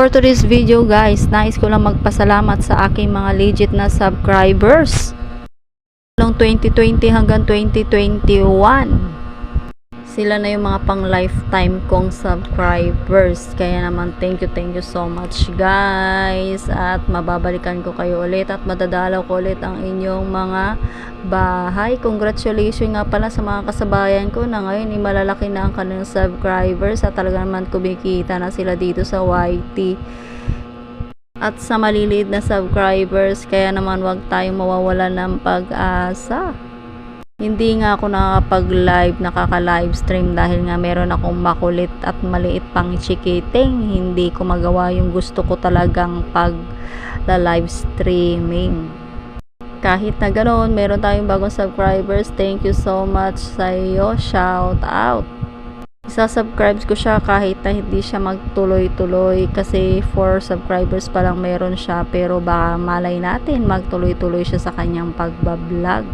For today's video guys, nais ko lang magpasalamat sa aking mga legit na subscribers noong 2020 hanggang 2021. Sila na yung mga pang lifetime kong subscribers. Kaya naman thank you so much guys. At mababalikan ko kayo ulit at madadalaw ko ulit ang inyong mga bahay. Congratulations nga pala sa mga kasabayan ko na ngayon malalaki na ang kanilang subscribers at talaga naman kumikita na sila dito sa YT. At sa maliliit na subscribers, kaya naman wag tayong mawawala ng pag-asa. Hindi nga ako nakakapag-live, nakaka-livestream dahil nga meron akong makulit at maliit pang chikiting. Hindi ko magawa yung gusto ko talagang pag-live-streaming. Kahit na ganoon, meron tayong bagong subscribers. Thank you so much sa iyo. Shout out! Isa-subscribe ko siya kahit na hindi siya magtuloy-tuloy kasi 4 subscribers pa lang meron siya, pero baka malay natin magtuloy-tuloy siya sa kanyang pagbablog.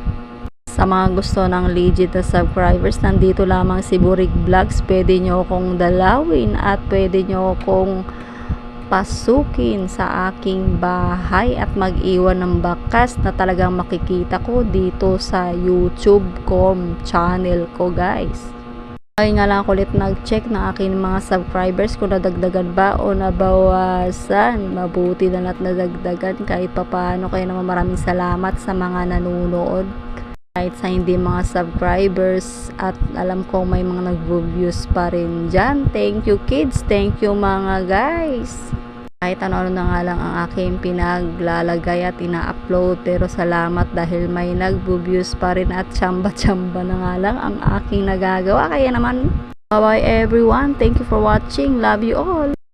Sa mga gusto ng legit na subscribers, nandito lamang si Burig Vlogs. Pwede nyo akong dalawin at pwede nyo akong pasukin sa aking bahay at mag-iwan ng bakas na talagang makikita ko dito sa YouTube channel ko guys. Ay nga lang ako ulit nag-check ng aking mga subscribers kung nadagdagan ba o nabawasan. Mabuti na lahat nadagdagan kahit papaano. Kaya naman maraming salamat sa mga nanonood. Kahit sa hindi mga subscribers at alam ko may mga nag-views pa rin dyan. Thank you kids, thank you mga guys. Kahit ano na nga lang ang aking pinaglalagay at ina-upload, pero salamat dahil may nag-views pa rin at tsamba-tsamba na nga lang ang aking nagagawa. Kaya naman, bye bye everyone, thank you for watching, love you all.